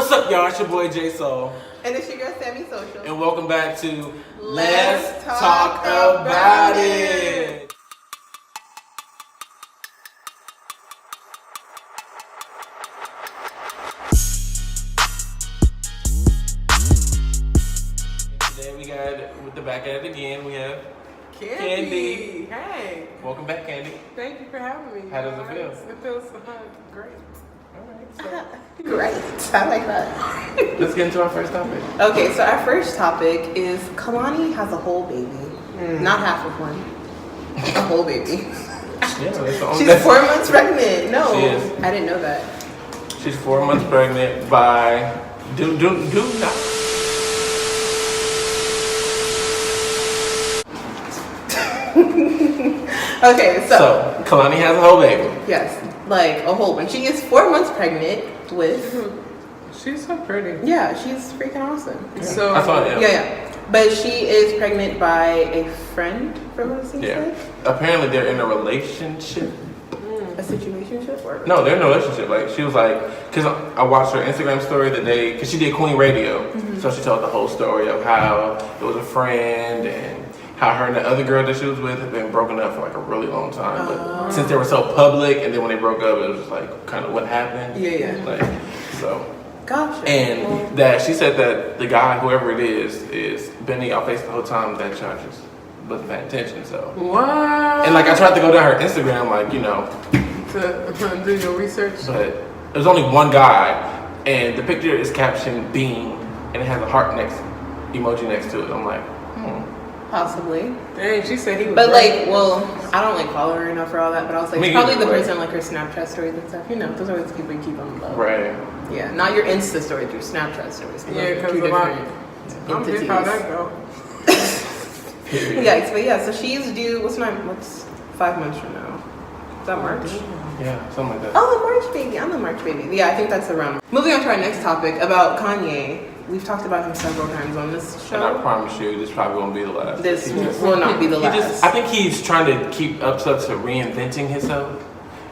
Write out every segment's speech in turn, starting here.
What's up, y'all? It's your boy J Soul. And it's your girl Sammy Social. And welcome back to Let's Talk About It. Today we got, with the back at it again, we have Candy. Hey. Welcome back, Candy. Thank you for having me. How does it feel? It feels great. Great. I like that. Let's get into our first topic. Okay, so our first topic is Kalani has a whole baby. Not half of one. A whole baby. Yeah, that's the only, She's 4 months pregnant. No. She is. I didn't know that. She's 4 months pregnant by do not. Okay, So Kalani has a whole baby. yes, like a whole one. She is 4 months pregnant with. She's so pretty. Yeah, she's freaking awesome. So I saw it. Yeah. But she is pregnant by a friend, from what it seems Yeah. like. Apparently they're in a relationship. A situationship or No, they're in a relationship. Like she was like, because I watched her Instagram story the day, because she did Queen Radio, so she told the whole story of how it was a friend and how her and the other girl that she was with had been broken up for like a really long time. But since they were so public, and then when they broke up, it was just like kind of what happened. Yeah. Like so. Gotcha. And that she said that the guy, whoever it is been in y'all face the whole time. That child just wasn't paying attention. So. what? And like I tried to go down her Instagram, like To do your research. but there's only one guy, and the picture is captioned "being," and it has a heart emoji next to it. I'm like, Possibly. Dang, she said he was. But great. like, well, I don't like follow her enough for all that, but I was like, Me it's probably either, the but- person like her Snapchat stories and stuff. You know, those are the people you keep on the low. right. Yeah, not your Insta stories, your Snapchat stories. Those Yeah, are because two I'm different big how that go. Period. Yikes, but yeah, so she's due, what's 5 months from now? Is that March? Yeah, something like that. Oh, the March baby. I'm the March baby. Yeah, I think that's around. Moving on to our next topic about Kanye. We've talked about him several times on this And I show. promise you, this probably won't be the last. This He just- will not be the he last. just, I think he's trying to keep up to reinventing himself.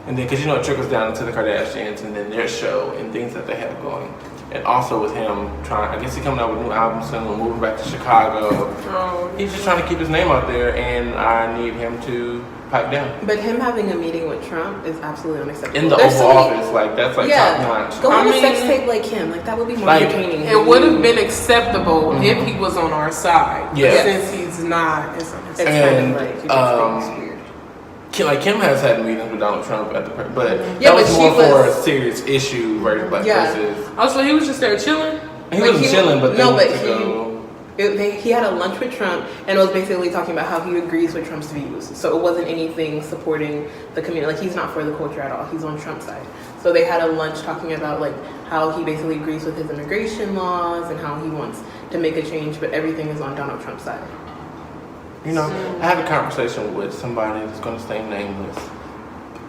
And then, because you know, it trickles down to the Kardashians and then their show and things that they have going. And also with him I guess he's coming out with a new album soon, moving back to Chicago. Oh, He's just trying to keep his name out there, and I need him to pipe down. But him having a meeting with Trump is absolutely unacceptable. In the There's Oval so many- Office, like, that's like yeah, top notch. go on I a sex mean- tape like him. Like that would be more Like, entertaining. it would have been acceptable if he was on our side. Yeah. But since he's not, it's It's And, kind of like it just makes weird. Kim has had meetings with Donald Trump at the but Yeah, that was but more she for a was- serious issue versus Yeah. Also, he was just there chilling. he Like, wasn't he- chilling, but no, they but went to go. He had a lunch with Trump and it was basically talking about how he agrees with Trump's views. So it wasn't anything supporting the community. Like he's not for the culture at all. He's on Trump's side. So they had a lunch talking about like how he basically agrees with his immigration laws and how he wants to make a change, but everything is on Donald Trump's side. You know, I had a conversation with somebody that's going to stay nameless,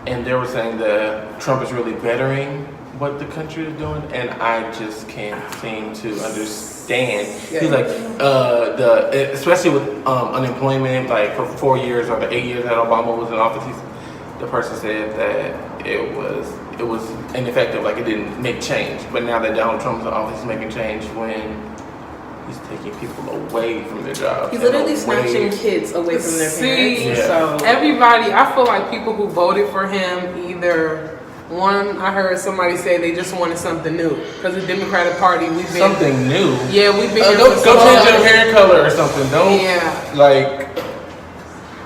and they were saying that Trump is really bettering what the country is doing, and I just can't seem to understand. Yeah. He's like, especially with unemployment, like for 4 years or the 8 years that Obama was in office, the person said that it was ineffective, like it didn't make change. But now that Donald Trump's in office, he's making change when he's taking people away from their jobs. He's and literally away- snatching kids away from their parents. Yeah. So Everybody, I feel like people who voted for him either. One, I heard somebody say they just wanted something new because the Democratic Party we've been something new. Yeah, we've been here Go for so change your long. hair color or something. Don't Yeah. like.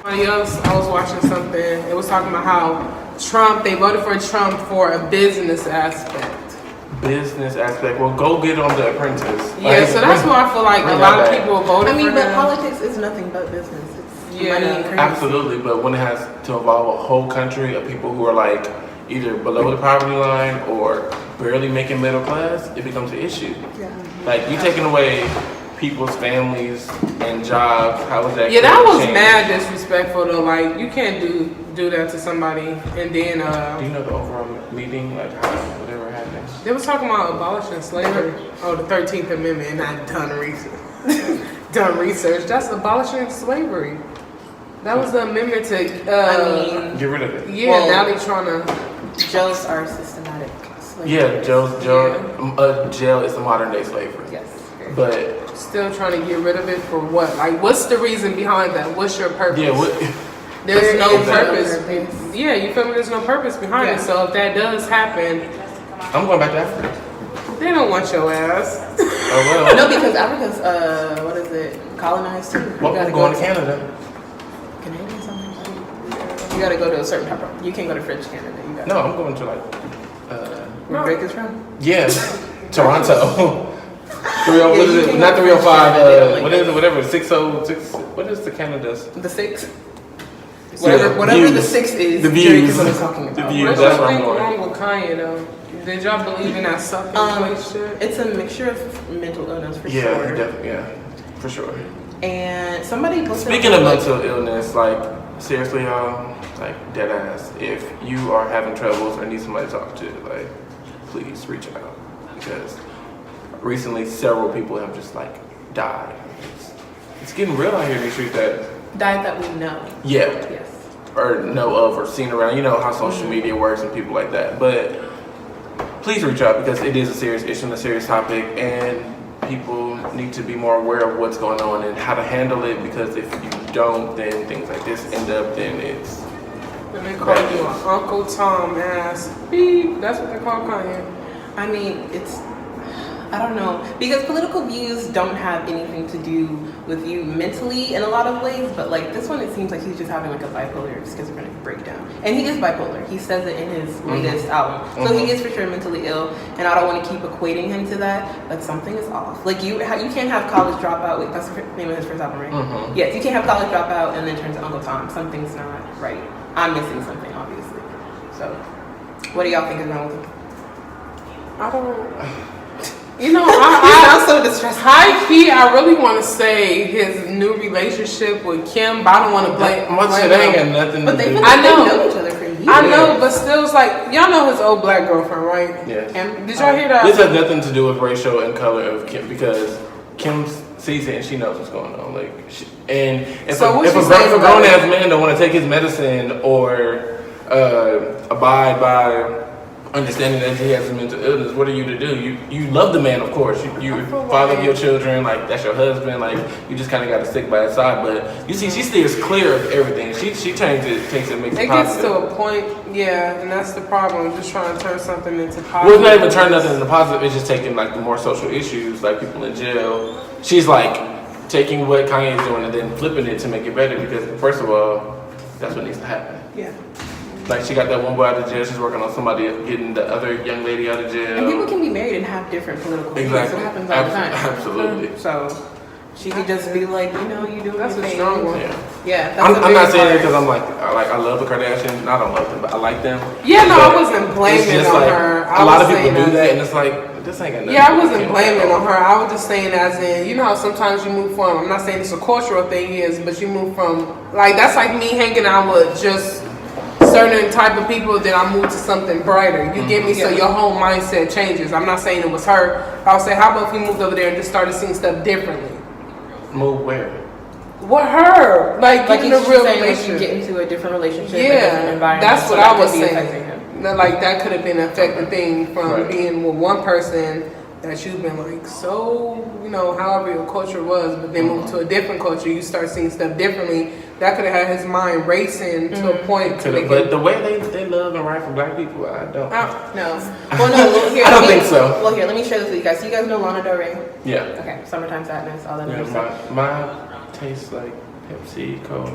Somebody else, I was watching something. It was talking about how they voted for Trump for a business aspect. Business aspect. Well, go get on The Apprentice. Yeah, Like, so that's why I feel like a bring lot that of back. people voted I mean, for but him. politics is nothing but business. It's Yeah. money and currency. Absolutely, but when it has to involve a whole country of people who are like either below the poverty line or barely making middle class, it becomes an issue. Yeah. Like you taking away people's families and jobs. How is that? Yeah, that gonna was change? mad disrespectful though. Like you can't do that to somebody and then Do you know the overall meeting, like how whatever happened? they was talking about abolishing slavery. Oh, the 13th Amendment, not done research. Done research. That's abolishing slavery. That was the amendment to. I mean, Get rid of it. yeah, well, now they trying to. Jails are systematic Like, Yeah, jail is the modern day slavery. Yes. But Still trying to get rid of it for what? Like, what's the reason behind that? What's your purpose? yeah, There's no Exactly. purpose. Yeah, you feel me? There's no purpose behind it. So if that does happen, I'm going back to Africa. they don't want your ass. Oh well. No, because Africa's what is it? Colonized too. You Well, gotta I'm going go to Canada. Canadian sometimes too. You gotta go to a certain type of. You can't go to French Canada. You gotta. No, I'm going to like. Where Drake is from? Yeah, Toronto. 30, Yeah, what you is it? can Not go 305. French Canada, What is it? Whatever. 606. What is the Canada's? The six. Yeah, Whatever the views. six is. The Drake views. is what I'm talking The about. views. What That's y'all where I'm think going. wrong with Kanye though? Did y'all believe in that sucking place shit? It's a mixture of mental illness for Yeah, sure. definitely. Yeah, for sure. And somebody posted Speaking of on, like, mental illness, like seriously, y'all, like dead ass. If you are having troubles or need somebody to talk to, like, please reach out because recently several people have just like died. It's getting real out here in these streets. That died that we know. yeah, Yes. or know of or seen around. You know how social media works and people like that. But please reach out because it is a serious issue and a serious topic, and people need to be more aware of what's going on and how to handle it. Because if you don't, then things like this end up. Then it's And they call you an Uncle Tom ass. Beep. That's what they call Kanye. I mean, I don't know, because political views don't have anything to do with you mentally in a lot of ways, but like this one, it seems like he's just having like a bipolar schizophrenic breakdown. And he is bipolar. He says it in his latest album. So he is for sure mentally ill, and I don't want to keep equating him to that, but something is off. Like you can't have College Dropout, wait, that's the name of his first album, right? Yes, you can't have College Dropout and then turn to Uncle Tom. Something's not right. I'm missing something, obviously. So, what do y'all think is wrong with him? I don't. You know, I'm I so distressed. high key, I really want to say his new relationship with Kim, but I don't want to blame. much blame shit ain't him. got nothing But to do. I know. they know each other for years. I know, but still, it's like y'all know his old black girlfriend, right? Yeah. And Did y'all hear that? This has nothing to do with racial and color of Kim because Kim sees it and she knows what's going on. Like, if So what a you saying about grown it? ass man don't want to take his medicine or abide by understanding that he has a mental illness, what are you to do? You love the man, of course. You father of your children, like that's your husband. Like you just kind of got to stick by his side. But you see, she steers clear of everything. She takes it, makes it It gets positive. to a point, yeah, and that's the problem. Just trying to turn something into positive. Well, it's not even turning nothing into positive. It's just taking like the more social issues, like people in jail. She's like taking what Kanye's doing and then flipping it to make it better. Because first of all, that's what needs to happen. yeah. Like she got that one boy out of jail. She's working on somebody getting the other young lady out of jail. And people can be married and have different political views. Exactly. It happens all the time. Absolutely. So she could just be like, you know, you do That's your a thing. strong one. Yeah. Yeah, that's I'm not saying it because I'm like I love the Kardashians. I don't love them, but I like them. Yeah, no, But I wasn't it's blaming just on like, her. A lot of people do that, and it's like this ain't got nothing. Yeah, I to do with wasn't Kim blaming at all. on her. I was just saying, as in, you know how sometimes you move from. I'm not saying it's a cultural thing, is, but you move from like that's like me hanging out with just certain type of people. Then I move to something brighter. You get me? So Yeah. your whole mindset changes. I'm not saying it was her. I would say, how about if we moved over there and just started seeing stuff differently? Move where? What her? Like Like getting he's a real saying, like you relationship. get into a different relationship, a different Yeah, environment. that's so what that I was could be affecting saying. him. Like that could have been an affecting thing from Right. being with one person that you've been like so, you know, however your culture was, but then move to a different culture, you start seeing stuff differently. That could have had his mind racing to a point to make But it. the way they love and write for black people, I don't. No. Well, no. Well, here, I don't let me- think so. Well, here, let me share this with you guys. So you guys know Lana Del Rey? Yeah. Okay, Summertime Sadness, all that Yeah, other stuff. my tastes like Pepsi, Cola.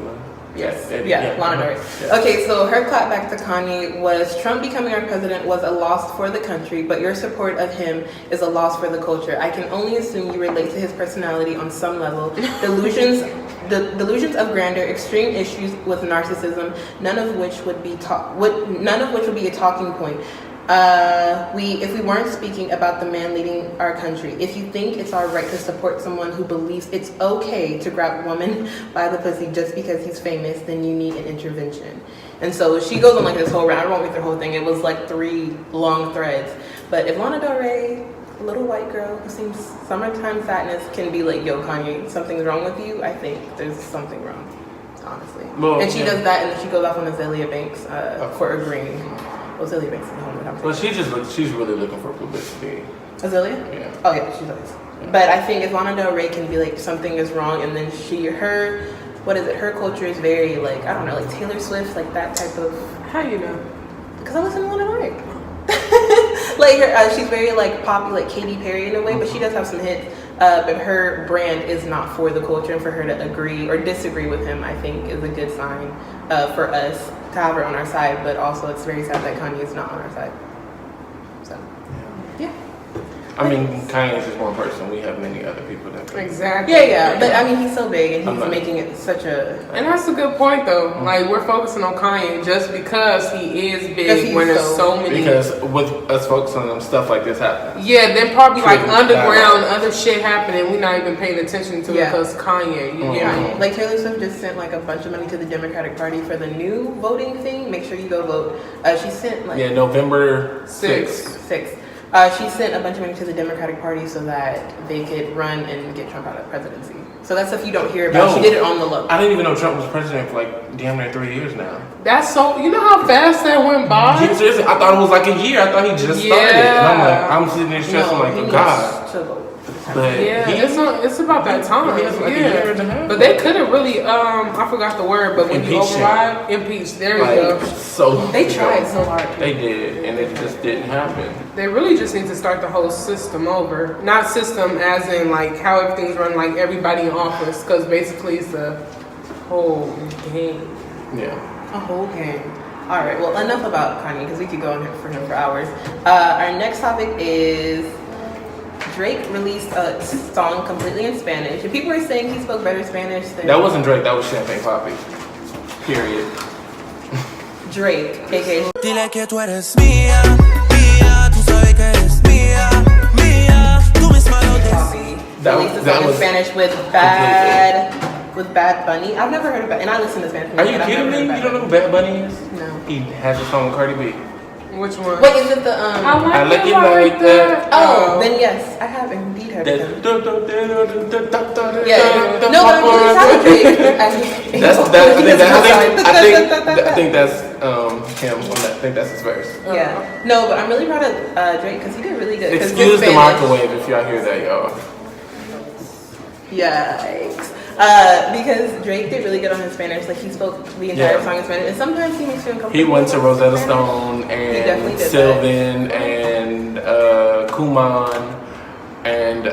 Yes. and- Yeah, Lana Del Rey. Yeah. Okay, so her clapback to Kanye was Trump becoming our president was a loss for the country, but your support of him is a loss for the culture. I can only assume you relate to his personality on some level. Delusions of grandeur, extreme issues with narcissism, none of which would be a talking point. If we weren't speaking about the man leading our country, if you think it's our right to support someone who believes it's okay to grab a woman by the pussy just because he's famous, then you need an intervention. And so she goes on like this whole round. I won't read the whole thing. It was like 3 long threads. But if Lana Del Rey, a little white girl who sings Summertime Sadness, can be like, yo, Kanye, something's wrong with you, I think there's something wrong, honestly. Well, and she yeah. does that, and then she goes off on Azalea Banks for agreeing. Azealia Banks is the one that I'm Well, saying. she's really looking for publicity. Azealia? Yeah. Oh yeah, she's always. But I think if Lana Del Rey can be like something is wrong, and then her culture is very like I don't know, like Taylor Swift, like that type of. How you know? Because I listen to Lana Del Rey. Like she's very like poppy, like Katy Perry in a way, but she does have some hits. But her brand is not for the culture, and for her to agree or disagree with him, I think, is a good sign for us to have her on our side. But also, it's very sad that Kanye is not on our side. So, yeah. I mean, Kanye is just one person. We have many other people that. Exactly. Yeah. But I mean, he's so big, and I'm he's not- making it such a. And that's a good point, though. Like, we're focusing on Kanye just because he is Because big he's when there's so- so many. Because with us focusing on stuff like this happens. Yeah, then probably like True. underground, other shit happening. We're not even paying attention to it Yeah. because Kanye. You get me? Like Taylor Swift just sent like a bunch of money to the Democratic Party for the new voting thing. Make sure you go vote. She sent like Yeah, November 6th. 6. She sent a bunch of money to the Democratic Party so that they could run and get Trump out of presidency. So that's stuff you don't hear about. Yo, She did it on the low. I didn't even know Trump was president for like damn near 3 years now. That's so. You know how fast that went by. Yeah, seriously, I thought it was like a year. I thought he just started. And I'm like, I'm sitting there stressing like, he oh needs God. to vote for this time. But Yeah, he, it's about that time. he has like a year and a half. But they could have really. I forgot the word, but when you Impeach him. override, impeach. There you like, go. so They tried so hard. They did, and it just didn't happen. They really just need to start the whole system over. Not system as in like how everything's run, like everybody in office, because basically it's a whole game. Yeah. A whole game. All right. Well, enough about Kanye because we could go on here for him for hours. Our next topic is Drake released a song completely in Spanish, and people are saying he spoke better Spanish than That wasn't Drake. That was Champagne Poppy. Period. Drake, aka Dile que tú eres mía, mía, tú sabes que eres mía, mía, tú misma lo Poppy. That Released was- a that song in was Spanish with Bad Bunny. I've never heard of it, and I listen to Spanish Are music. you but I've kidding never me? heard You don't know of who Bad Bunny is? Bad Bunny. No. He has a song with Cardi B. Which one? Wait, is it the I like it like like that. Oh, then yes, I have indeed heard of him. Yeah. Yeah. No, but I'm really sorry, Drake. I think that's him. I think that's his verse. Yeah. No, but I'm really proud of Drake because he did really good. 'Cause Excuse his the Spanish- microwave if y'all hear that, y'all. Yikes. Because Drake did really good on his Spanish. Like he spoke the entire Yeah. song in Spanish, and sometimes he makes you uncomfortable. He went to Rosetta Spanish. Stone definitely and did Sylvan and Kuman and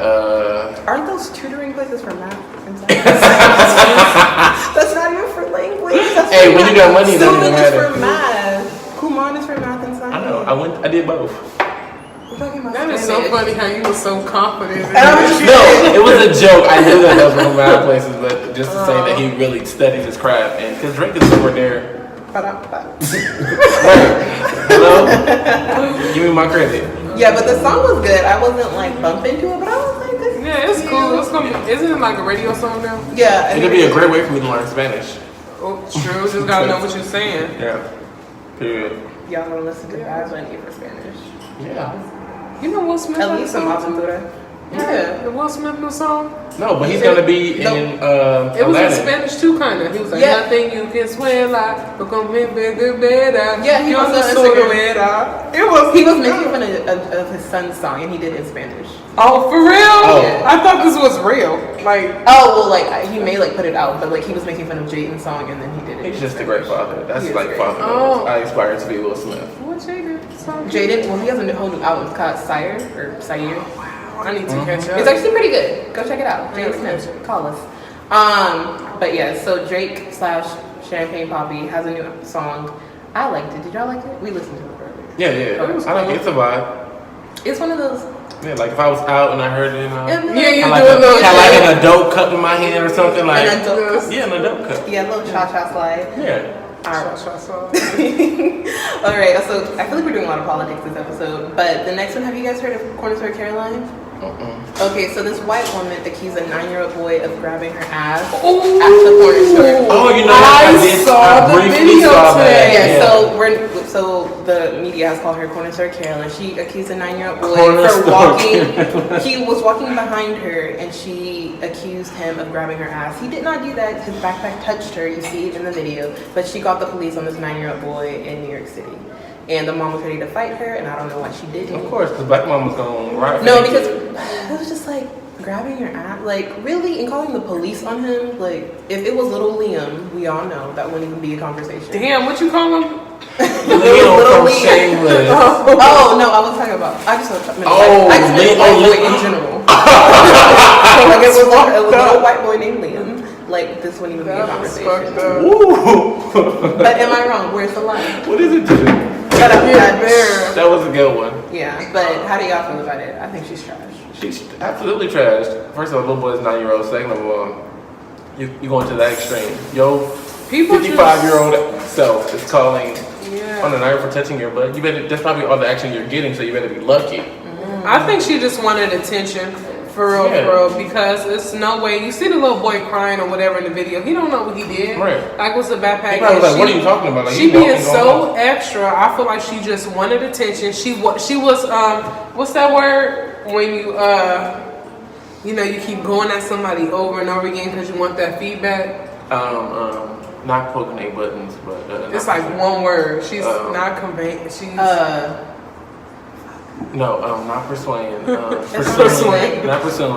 Aren't those tutoring places for math and science? That's not even for language. That's Hey, for when you got money, it doesn't Sylvan even is matter. for math. Kumon is for math and science. I know. I did both. We're talking about That is so Spanish. funny how you were so confident. And I was just- No, it was a joke. I knew that was from my places, but just to say that he really studied his craft, and because Drake is somewhere there. Ba-da-ba. Hello, give me my credit. Yeah, but the song was good. I wasn't like bumping to it, but I was like, this is Yeah, it's cute. cool. It's gonna be, isn't it like a radio song now? Yeah. and- It'd be a great way for me to learn Spanish. Oh, true. Just gotta know what you're saying. Yeah. Period. Y'all don't listen to Bad Bunny for Spanish. Yeah. You know Will Smith? At had a least some song too? Aventura. Yeah, the Will Smith new song. No, but he's gonna be No. in It was in Aladdin. Spanish too, kind of. He was like, Yeah. nothing you can swear like, but come here, better. Yeah, he was Yo a solo singer. era. It was. He was making fun of his son's song, and he did it in Spanish. Oh, for real? Oh. I thought this was real. Like, Oh well, like he may like put it out, but like he was making fun of Jaden's song, and then he did it. He's in just a great Spanish. father. That's He is like great. father. Oh. I aspire to be Will Smith. what Jaden song? Jaden, well, he has a whole new album it's called Sire or Sire. I need to catch up. It's actually pretty good. Go check it out. Yeah, Jaden Smith, okay. call us. But yeah, so Drake / Champagne Poppy has a new song. I liked it. Did y'all like it? We listened to it earlier. Yeah, yeah. Oh, it was I like cool. it. It's a vibe. It's one of those. Yeah, like if I was out and I heard it, you know, Yeah, you I do like, a little had like shake. an adult cup in my hand or something like. An adult- Yeah, an adult cup. Yeah, a little cha-cha slide. Yeah. Alright. Song. Alright, so I feel like we're doing a lot of politics this episode, but the next one, have you guys heard of Corner Store Caroline? Okay, so this white woman accused a 9-year-old boy of grabbing her ass at the corner store. Oh, you know, I saw the briefly video saw that. today. Yeah, so the media has called her Corner Store Caroline. She accused a 9-year-old boy Corner for Store walking. He was walking behind her, and she accused him of grabbing her ass. He did not do that. His backpack touched her. You see it in the video. But she called the police on this 9-year-old boy in New York City. and the mom was ready to fight her, and I don't know why she didn't. Of course, the black mom was going right. No, because it was just like grabbing your ass, like really, and calling the police on him. Like if it was little Liam, we all know that wouldn't even be a conversation. Damn, what you call him? Leo from Shameless. Oh no, I was talking about. I just I just meant white boy in general. So, like it was a little white boy named Liam. Like this wouldn't even be a conversation. Ooh. But am I wrong? Where's the line? What is it? That was a good one. Yeah, but how do y'all feel about it? I think she's trash. She's absolutely trashed. First of all, little boy's 9-year-old. Second of all, you going to that extreme. Yo, People 55-year-old self is calling Yeah. on the night for touching your butt. You better. That's probably all the action you're getting. So you better be lucky. I think she just wanted attention. For real, because it's no way. You see the little boy crying or whatever in the video. He don't know what he did. Right. Like, what's the backpack? He probably was like, "What are you talking about?" Like, she being so extra. I feel like she just wanted attention. She was what's that word when you keep going at somebody over and over again because you want that feedback. Not poking their buttons, but It's like one word. She's not conveying. She's no, not persuading. Persuading. Not pursuing.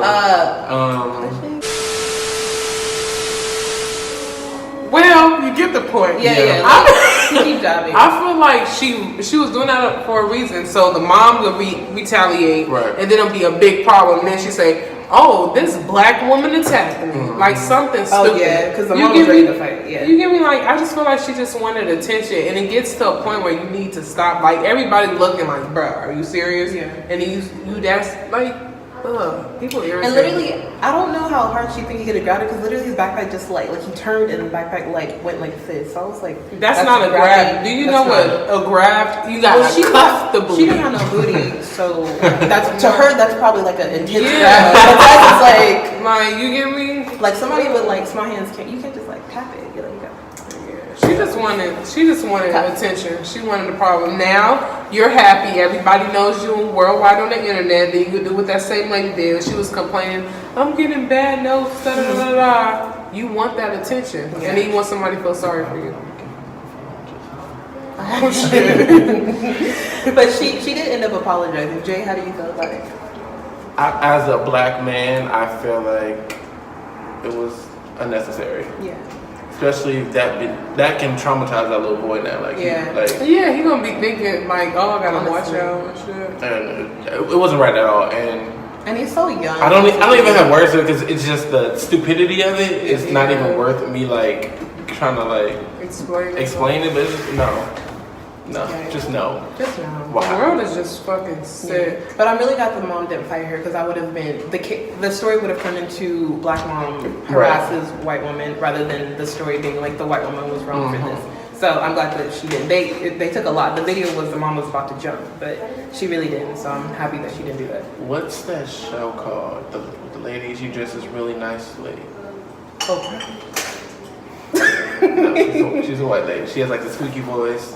well, you get the point. Yeah. Keep jobbing. I feel like she was doing that for a reason. So the mom will retaliate, Right. and then it'll be a big problem. And then she say, "Oh, this black woman attacked me," like something stupid. Oh yeah, because the You mom get was ready me? to fight. Yeah. You get me? Like, I just feel like she just wanted attention, and it gets to a point where you need to stop. Like, everybody looking like, "Bruh, are you serious?" Yeah. And then you that's like, people irritate. And literally, I don't know how hard she think he could have grabbed it because literally his backpack just like he turned and the backpack like went like this. So I was like, That's not a grab. Do you know what a grab? You got to cuff the booty. She didn't have no booty, so that's to her. That's probably like an intense Yeah. grab. But that's like Like, you get me? like somebody with like small hands can't. You can't just like tap it. You know, you go. She just wanted attention. She wanted the problem. Now you're happy. Everybody knows you worldwide on the internet. Then you could do what that same lady did. She was complaining, "I'm getting bad notes." Da, da, da, da. You want that attention, and then you want somebody to feel sorry for you. Oh shit! But she did end up apologizing. Jay, how do you feel about it? As a black man, I feel like it was unnecessary. Yeah. Especially that can traumatize that little boy now. Like, Yeah. Yeah, he gonna be thinking like, "Oh, I gotta watch Honestly. out and shit." and it wasn't right at all. And And he's so young. I don't even have words for it because it's just the stupidity of it. It's not even worth me like trying to like explain it. But it's just, no, just no. Just now. The Wow. world is just fucking sick. But I'm really glad the mom didn't fight her because I would have been the story would have turned into black mom harasses white woman rather than the story being like the white woman was wrong for this. So I'm glad that she didn't. They took a lot. The video was the mom was about to jump, but she really didn't. So I'm happy that she didn't do that. What's that show called? The lady she dresses really nicely. Oh, No, she's a white lady. She has like the squeaky voice.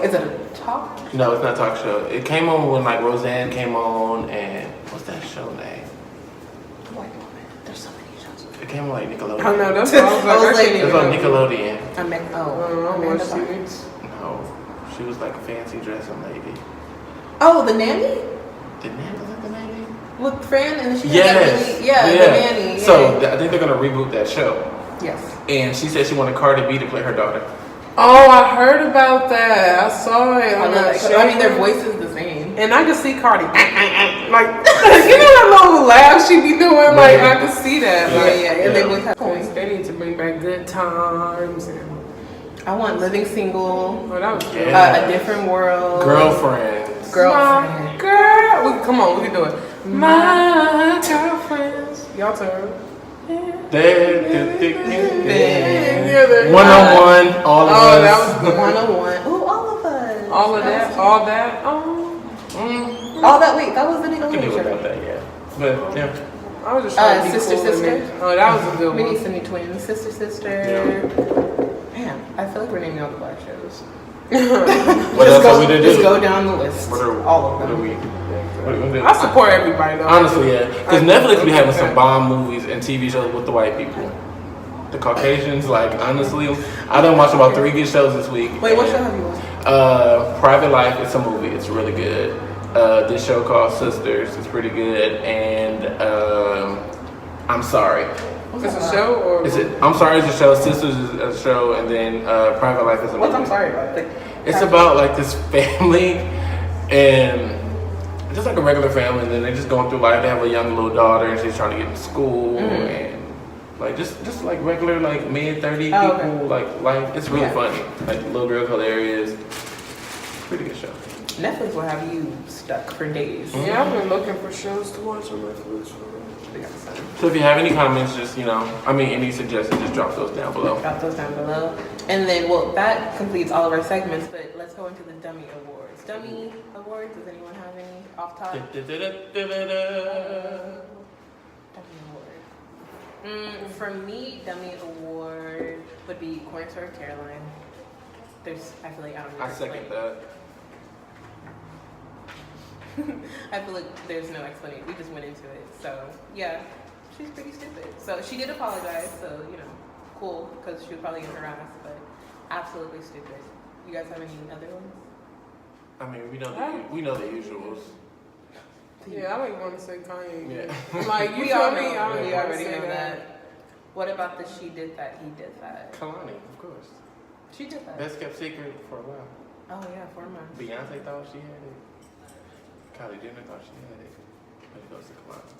is it a talk? No, it's not a talk show. It came on when like Roseanne came on, and what's that show name? White woman. There's so many shows. It came on like Nickelodeon. I know that's what I was like. I was like, It was on Nickelodeon. Amanda Bynes. No, she was like a fancy dressing lady. Oh, the nanny The nanny, was it the nanny? with Fran, and then she Yes. had that really, the nanny. So I think they're gonna reboot that show. yes. And she said she wanted Cardi B to play her daughter. Oh, I heard about that. I saw it. I love that. show. I mean, their voice is the same. And I can see Cardi, like, you know that little laugh she be doing? Like, I can see that. Like, Yeah, and they both have points. points. They need to bring back Good Times. And, I want Living Single, oh, that was good. Yeah. A Different World, Girlfriends. Girlfriend. My girl. Come on, we can do it. My girlfriends. Y'all turn. One-on-one, all of Oh, us. that was good. 101. Ooh, all of us. All of that. was All that. Oh. cute. All that. Wait, that was the I can Nickelodeon do without show. that, yeah. But yeah. I was just trying to be Sister, cool in Sister? it. Oh, that was a good We need one. some new twins. Sister. Man, I feel like we're naming all the black shows. What else are we to do? Just go down the list. What are all of what them. are we? What are we gonna do? I support everybody though. Honestly, yeah. Because Netflix be having some bomb movies and TV shows with the white people. The Caucasians, like, honestly, I done watched about 3 good shows this week. Wait, what and, show have you watched? Private Life. It's a movie. It's really good. This show called Sisters is pretty good, and I'm Sorry. It's a show or? I'm Sorry is a show. Sisters is a show, and then Private Life is a movie. What's I'm sorry about? Like, It's about like this family, and just like a regular family, and then they're just going through life. They have a young little daughter, and she's trying to get into school, and like just like regular like mid-30 people like life. It's really funny. Like the little girl's hilarious. Pretty good show. Netflix will have you stuck for days. Yeah, I've been looking for shows to watch on Netflix. We got some. So if you have any comments, just any suggestions, just drop those down below. Drop those down below. And then, well, that completes all of our segments, but let's go into the Dummy Awards. Dummy Awards, does anyone have any off top? Dummy Award. For me, Dummy Award would be Corner Store Caroline. I feel like I don't know. I second that. I feel like there's no explanation. We just went into it. So, yeah, she's pretty stupid. So, she did apologize. So, cool, because she was probably getting harassed, but absolutely stupid. You guys have any other ones? I mean, we know the usuals. Yeah, I don't even want to say Kanye. Yeah. Like, We you all feel me? know. I don't We even wanna already say know that. What about the she did that, he did that? Kalani, of course. She did that. Best kept secret for a while. Oh, yeah, 4 months. Beyonce thought she had it. Kylie Jenner thought she had it. But it goes to Kalani.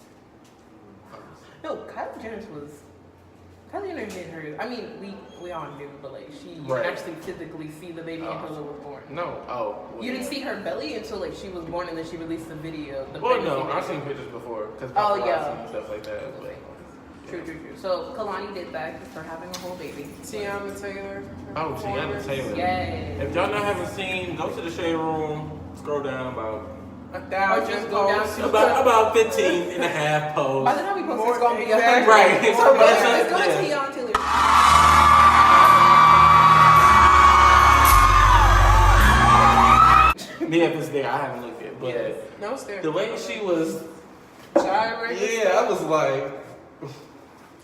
No, Kylie Jenner did hers. I mean, we all knew, but like you Right. can actually physically see the baby until it was born. No. Oh. Well, You didn't see her belly until like she was born, and then she released the video. The Well, no, pregnancy I've video. seen pictures before. Cause Oh, paparazzi yeah. and stuff like that. But, True. So Kalani did that for having a whole baby. Tiana Taylor. Oh, Tiana Taylor. Yay. If y'all haven't seen, go to the Shade Room. Scroll down about 1,000 just go down posts. to- about 15 and a half By posts. the time we post, More it's gonna be exactly. 100. Right. So But it's let's go yeah. to Tiana Taylor. Me if it's there, I haven't looked yet. But Yes. No, it's there. the way she was, Gyrating. yeah, I was like,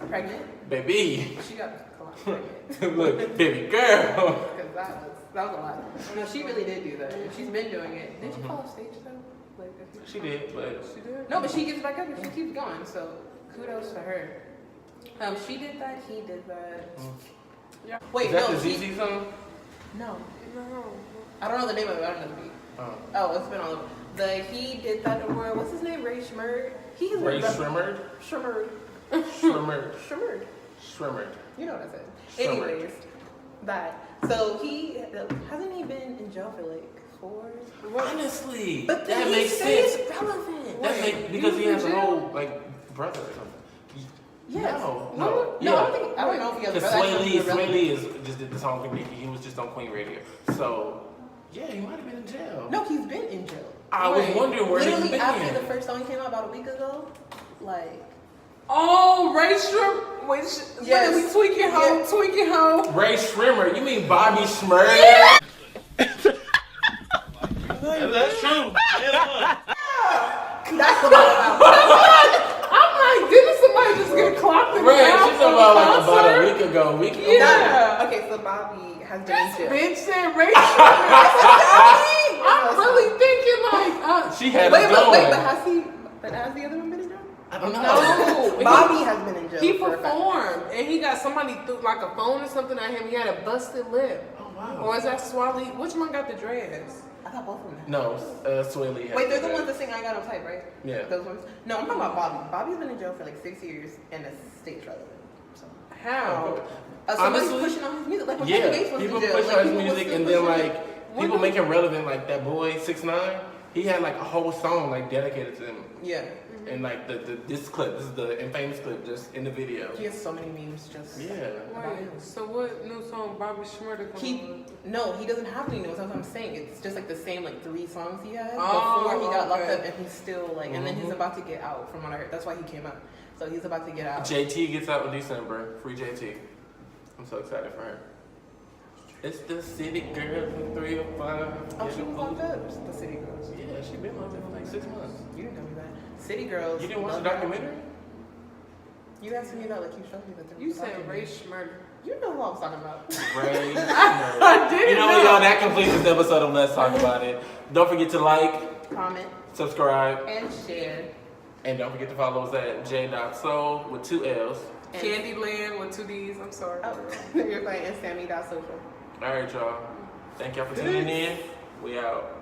Pregnant. baby, She got Kalani pregnant. look, baby girl. Because that was a lot. No, she really did do that. She's been doing it. Did she fall off stage though? Like, She did, but She did. No, but she gets back up and she keeps going. So kudos to her. She did that. He did that. Yeah. Wait, is that no, the he, ZZ song? no. No. I don't know the name of it. I don't know the beat. Oh, it's been all over. He did that award. What's his name? Ray Schmerd. He's Ray Shrimmered? Schmerd. Shrimmered. Schmerd. Shrimmered. You know what I said. Schmerd. Anyways, that. So hasn't he been in jail for like 4? Honestly, But that he makes stays sense. relevant. That makes because he has a whole brother or something. Yes. No. No, Yeah. I don't know if he has a Because brother. Sway Lee just did the song with Nicki. He was just on Queen Radio. So, yeah, he might have been in jail. No, he's been in jail. I was wondering where he's Literally been. after the first song came out about a week ago, like Oh, Ray Shrimp. Wait, Yes. we tweaking hoe, Yeah. tweaking hoe. Ray Shrimmer, you mean Bobby Schmurd? That's true. that's what I'm about. I'm like, didn't somebody just get clocked in the Right, mouth she's from about the like about a concert? week ago. Yeah. Okay, so Bobby has been This in jail. bitch said Ray Shrimp. I'm really thinking like, She had Wait, it but going. has the other one been in jail? I don't know. no. Bobby has been in jail. He for a fact. performed, and he got somebody threw like a phone or something at him. He had a busted lip. Oh, wow. Or is that Swally? Which one got the dreads? I thought both of them. had. No, Sway Lee. had Wait, they're the that. ones that sing "I Got Him Tight," right? Yeah. Those ones. No, I'm talking about Bobby. Bobby's been in jail for like 6 years, and the state's relevant. So. How? Somebody's Honestly, pushing on his music, like when Yeah, Kevin Gates was people in jail. push Like, on his people was music, still and then pushing it. like people make him relevant. Like that boy 6ix9ine, he had like a whole song like dedicated to him. Yeah, And like this clip, this is the infamous clip, just in the video. he has so many memes. Just Yeah. Wait, so what new song Bobby Shmurda he doesn't have any notes. That's what I'm saying. It's just like the same like 3 songs he had Oh, before he got locked okay. up, and he's still like, and then he's about to get out. From what I heard, that's why he came out. So he's about to get out. JT gets out in December. Free JT. I'm so excited for her. It's the city girl from 305. Oh, she was locked up. The City Girls. Yeah, she been locked up for like 6 months. You didn't tell me that. City Girls. You didn't watch the love that. documentary? You asked me that like you showed me that. there You was a said documentary. Ray Shmurda. You know who I was talking about. Ray. I didn't You know what, know. y'all? That completes this episode of Let's Talk About It. Don't forget to like, Comment subscribe, and share. and don't forget to follow us at j.soul with 2 L's. And Candyland with 2 D's. I'm sorry. Oh, you're fine. And Sammy.social. All right, y'all. Thank y'all for tuning in. We out.